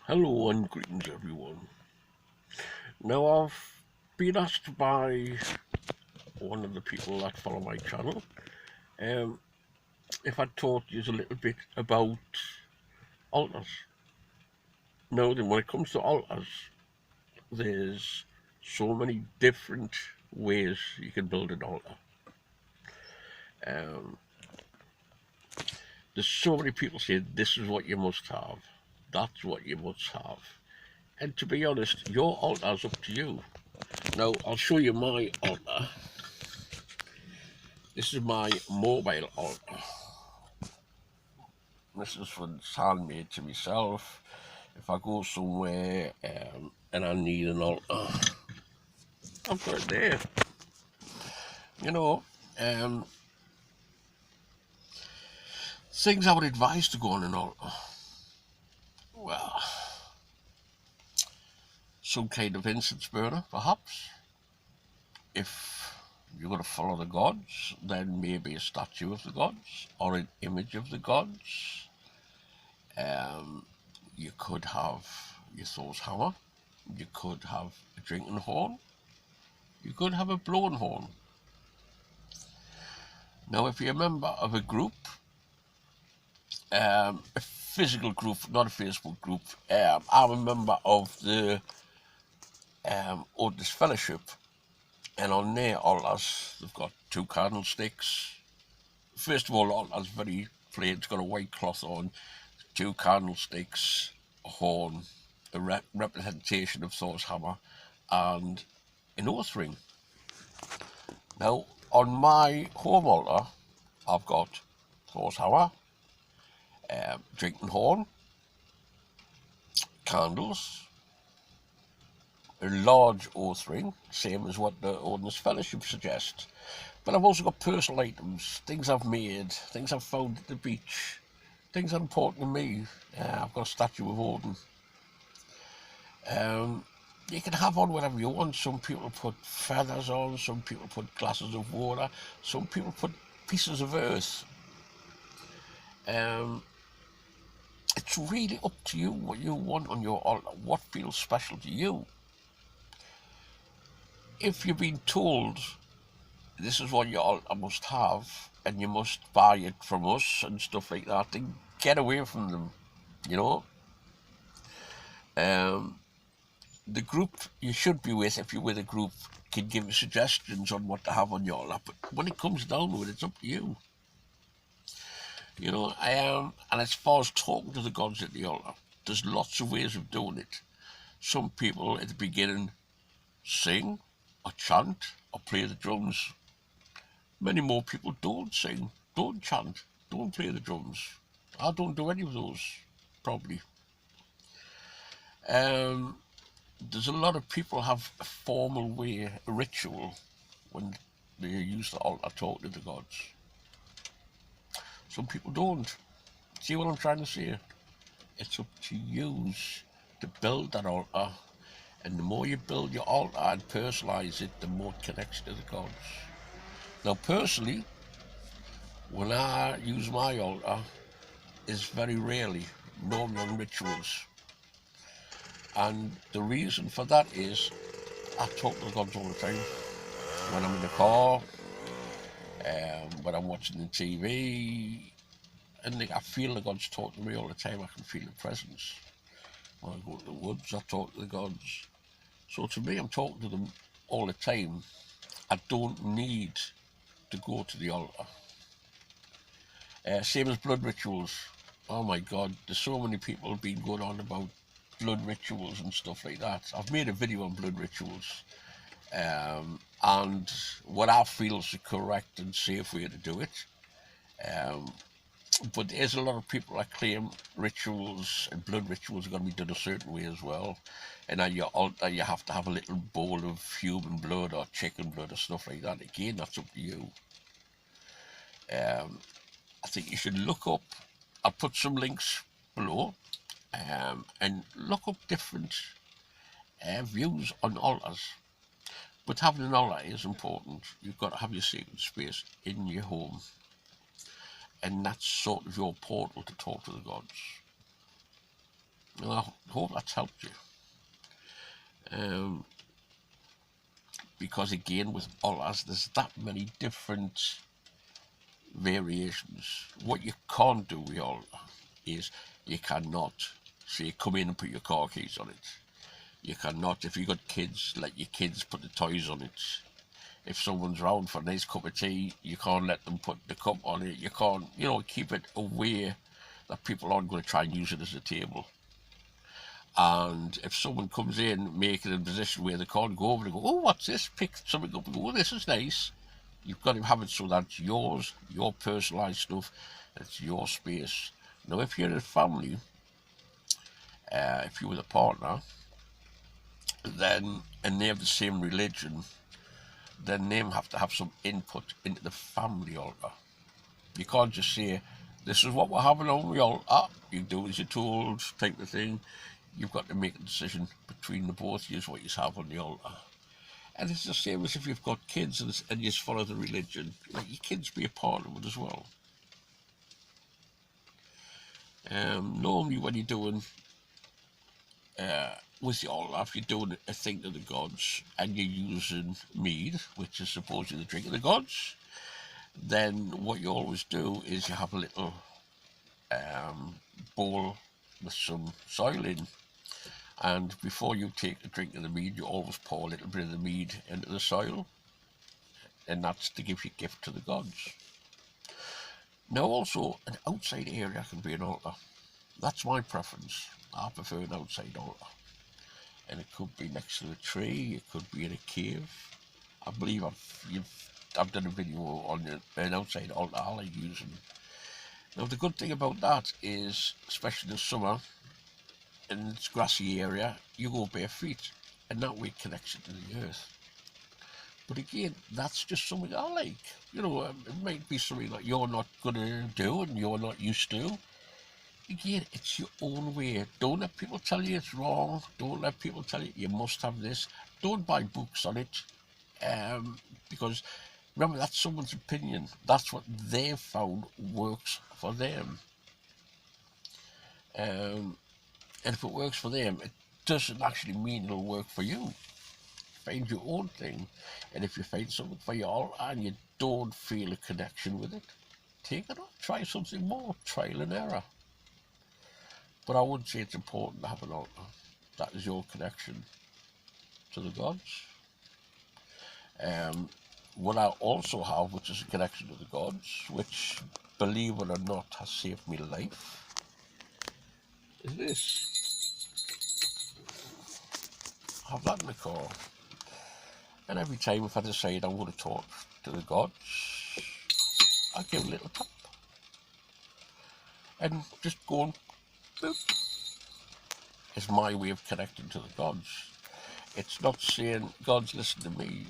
Hello and greetings, everyone. Now, I've been asked by one of the people that follow my channel um, if I taught you a little bit about altars. Now, then, when it comes to altars, there's so many different ways you can build an altar. Um, there's so many people say this is what you must have, that's what you must have. And to be honest, your altar's up to you. Now, I'll show you my altar. This is my mobile altar. This is for handmade to myself. If I go somewhere and I need an altar, I've got it there. You know, um, things I would advise to go on an altar. Well, some kind of incense burner, perhaps. If you're going to follow the gods, then maybe a statue of the gods or an image of the gods. Um, you could have your Thor's hammer. You could have a drinking horn. You could have a blowing horn. Now, if you're a member of a group, a physical group, not a Facebook group, I'm a member of the Otis Fellowship, and on their altars, they've got two candlesticks. First of all, the altar's very plain, it's got a white cloth on, two candlesticks, a horn, a representation of Thor's hammer, and an oath ring. Now, on my home altar, I've got Thor's hammer, drinking horn, candles, a large oath ring, same as what the Ordnance Fellowship suggests. But I've also got personal items, things I've made, things I've found at the beach, things that are important to me. I've got a statue of Odin. You can have on whatever you want. Some people put feathers on, some people put glasses of water, some people put pieces of earth. Um, it's really up to you what you want on your altar, what feels special to you. If you've been told this is what you altar must have and you must buy it from us and stuff like that, then get away from them, you know. Um, the group you should be with, if you're with a group, can give you suggestions on what to have on your altar, but when it comes down to it, it's up to you. You know, and as far as talking to the gods at the altar, there's lots of ways of doing it. Some people at the beginning sing or chant or play the drums. Many more people don't sing, don't chant, don't play the drums. I don't do any of those, probably. Um, there's a lot of people have a formal way, a ritual, when they use the altar talk to the gods. Some people don't. See what I'm trying to say? It's up to you to build that altar, and the more you build your altar and personalize it, the more it connects to the gods. Now, personally, when I use my altar, it's very rarely, normally on rituals. And the reason for that is I talk to the gods all the time. When I'm in the car, when I'm watching the TV, and I feel the gods talk to me all the time. I can feel the presence. When I go to the woods, I talk to the gods. So to me, I'm talking to them all the time. I don't need to go to the altar. Same as blood rituals. Oh my God, there's so many people have been going on about blood rituals and stuff like that. I've made a video on blood rituals, and what I feel is the correct and safe way to do it. Um, but there's a lot of people that claim rituals and blood rituals are going to be done a certain way as well. And at your altar, you have to have a little bowl of human blood or chicken blood or stuff like that. Again, that's up to you. Um, I think you should look up, I'll put some links below, and look up different views on altars. But having an altar is important. You've got to have your sacred space in your home. And that's sort of your portal to talk to the gods. Now, Hope that's helped you. Because again, with Allahs, there's that many different variations. What you can't do with Allah is you cannot say, come in and put your car keys on it. You cannot, if you've got kids, let your kids put the toys on it. If someone's round for a nice cup of tea, you can't let them put the cup on it. You can't, keep it aware that people aren't going to try and use it as a table. And if someone comes in, make it in a position where they can't go over and go, oh, what's this? Pick something up and go, oh, this is nice. You've got to have it so that's yours, your personalised stuff, it's your space. Now, if you're in a family, if you're with a partner, then, and they have the same religion, then they have to have some input into the family altar. You can't just say, this is what we're having on, we all, you do as you're told, type of thing. You've got to make a decision between the both of you what you have on the altar. And it's the same as if you've got kids and you just follow the religion. Let your kids be a part of it as well. Normally when you're doing with the altar, if you're doing a thing to the gods and you're using mead, which is supposedly the drink of the gods, then what you always do is you have a little bowl with some soil in, and before you take the drink of the mead, you always pour a little bit of the mead into the soil, and that's to give your gift to the gods. Now also, an outside area can be an altar. That's my preference. I prefer an outside altar. And it could be next to a tree, it could be in a cave. I believe I've done a video on an outside altar I like using. Now the good thing about that is, especially in the summer, in this grassy area, you go bare feet, and that way connects it to the earth. But again, that's just something I like. It might be something that you're not going to do and you're not used to. Again, it's your own way. Don't let people tell you it's wrong. Don't let people tell you must have this. Don't buy books on it. Because remember, that's someone's opinion. That's what they've found works for them. And if it works for them, it doesn't actually mean it'll work for you. Find your own thing. And if you find something for you all and you don't feel a connection with it, take it off. Try something more. Trial and error. But I would say it's important to have an altar. That is your connection to the gods. What I also have, which is a connection to the gods, which, believe it or not, has saved me life, is this. I have that in the car. And every time if I decide I'm going to talk to the gods, I give a little tap. And just going, boop. It's my way of connecting to the gods. It's not saying, gods, listen to me.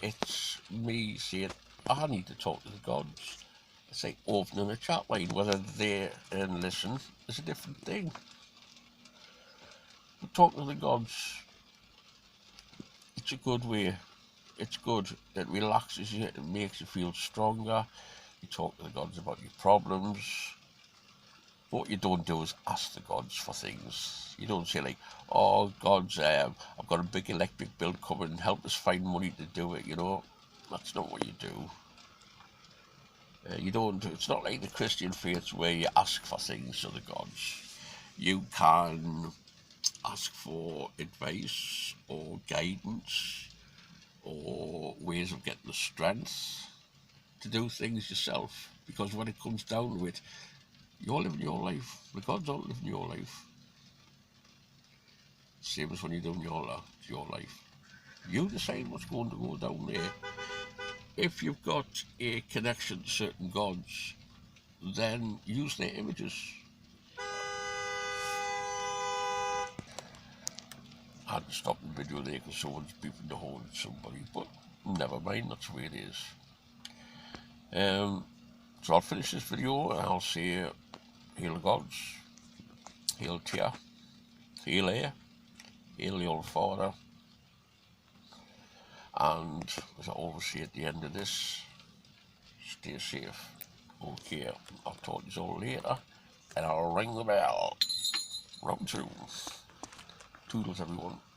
It's me saying, I need to talk to the gods. It's like opening a chat line. Whether they listen is a different thing. But talking to the gods, it's a good way. It's good. It relaxes you. It makes you feel stronger. You talk to the gods about your problems. What you don't do is ask the gods for things. You don't say like, oh, gods, I've got a big electric bill coming, help us find money to do it, That's not what you do. You don't, it's not like the Christian faith where you ask for things to the gods. You can ask for advice or guidance or ways of getting the strength to do things yourself. Because when it comes down to it, you're living your life. The gods aren't living your life. Same as when you're doing it's your life. You decide what's going to go down there. If you've got a connection to certain gods, then use their images. I had to stop the video there because someone's beeping the horn at somebody, but never mind, that's the way it is. So I'll finish this video and I'll say, hail the gods, hail Tia, hail Air, hail the Old Father, and as I always say at the end of this, stay safe. Okay, I'll talk to you all later, and I'll ring the bell. Round 2. Toodles, everyone.